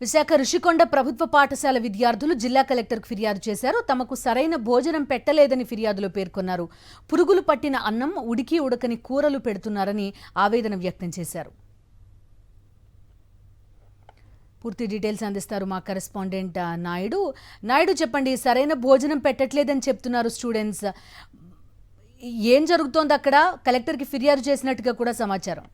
విశాఖ రుషికొండ ప్రభుత్వ పాఠశాల విద్యార్థులు జిల్లా కలెక్టర్కు ఫిర్యాదు చేశారు. తమకు సరైన భోజనం పెట్టలేదని ఫిర్యాదులో పేర్కొన్నారు. పురుగులు పట్టిన అన్నం, ఉడికి ఉడకని కూరలు పెడుతున్నారని ఆవేదన వ్యక్తం చేశారు. పూర్తి డీటెయిల్స్ అందిస్తారు మా కరెస్పాండెంట్ నాయుడు. చెప్పండి, సరైన భోజనం పెట్టట్లేదని చెప్తున్నారు స్టూడెంట్స్. ఏం జరుగుతోంది అక్కడ? కలెక్టర్కి ఫిర్యాదు చేసినట్టుగా కూడా సమాచారం.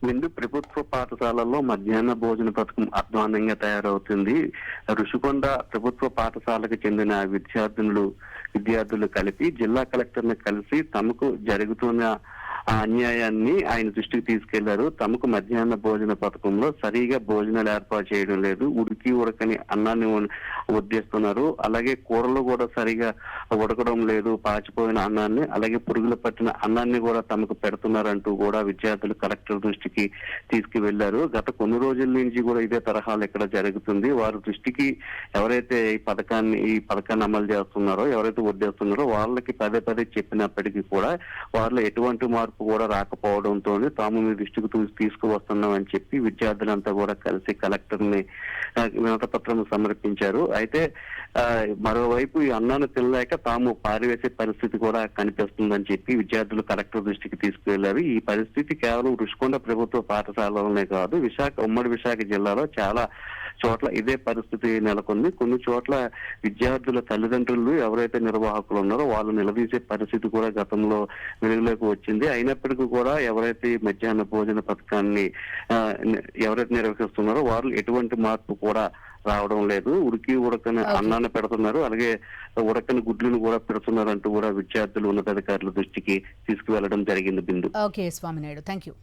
ముందు ప్రభుత్వ పాఠశాలల్లో మధ్యాహ్న భోజన పథకం అధ్వానంగా తయారవుతుంది. రుషికొండ ప్రభుత్వ పాఠశాలకు చెందిన విద్యార్థులు కలిపి జిల్లా కలెక్టర్ని కలిసి తమకు జరుగుతున్న అన్యాయాన్ని ఆయన దృష్టికి తీసుకెళ్లారు. తమకు మధ్యాహ్న భోజన పథకంలో సరిగా భోజనాలు ఏర్పాటు చేయడం లేదు, ఉడకని అన్నాన్ని వడ్డిస్తున్నారు. అలాగే కూరలు కూడా సరిగా ఉడకడం లేదు, పాచిపోయిన అన్నాన్ని, అలాగే పురుగులు పట్టిన అన్నాన్ని కూడా తమకు పెడుతున్నారంటూ కూడా విద్యార్థులు కలెక్టర్ దృష్టికి తీసుకువెళ్లారు. గత కొన్ని రోజుల నుంచి కూడా ఇదే తరహాలు ఇక్కడ జరుగుతుంది. వారి దృష్టికి ఎవరైతే ఈ పథకాన్ని అమలు చేస్తున్నారో, ఎవరైతే వడ్డేస్తున్నారో వాళ్ళకి పదే పదే చెప్పినప్పటికీ కూడా వాళ్ళలో ఎటువంటి మార్పు కూడా రాకపోవడంతో తాము మీ దృష్టికి తీసుకువస్తున్నామని చెప్పి విద్యార్థులంతా కూడా కలిసి కలెక్టర్ ని వినతి పత్రం సమర్పించారు. అయితే మరోవైపు ఈ అన్నాన్ని తినలేక తాము పారివేసే పరిస్థితి కూడా కనిపిస్తుందని చెప్పి విద్యార్థులు కలెక్టర్ దృష్టికి తీసుకువెళ్లారు. ఈ పరిస్థితి కేవలం రుషికొండ ప్రభుత్వ పాఠశాలలోనే కాదు, ఉమ్మడి విశాఖ జిల్లాలో చాలా చోట్ల ఇదే పరిస్థితి నెలకొంది. కొన్ని చోట్ల విద్యార్థుల తల్లిదండ్రులు ఎవరైతే నిర్వాహకులు ఉన్నారో వాళ్ళు నిలదీసే పరిస్థితి కూడా గతంలో వెలుగులోకి వచ్చింది. అయినప్పటికీ కూడా ఎవరైతే మధ్యాహ్న భోజన పథకాన్ని ఎవరైతే నిర్వహిస్తున్నారో వాళ్ళు ఎటువంటి మార్పు కూడా రావడం లేదు. ఉడకని అన్నాన్ని పెడుతున్నారు, అలాగే ఉడకని గుడ్లను కూడా పెడుతున్నారు అంటూ కూడా విద్యార్థులు ఉన్నతాధికారుల దృష్టికి తీసుకువెళ్లడం జరిగింది. బిందు. Okay Swaminaidu, thank you.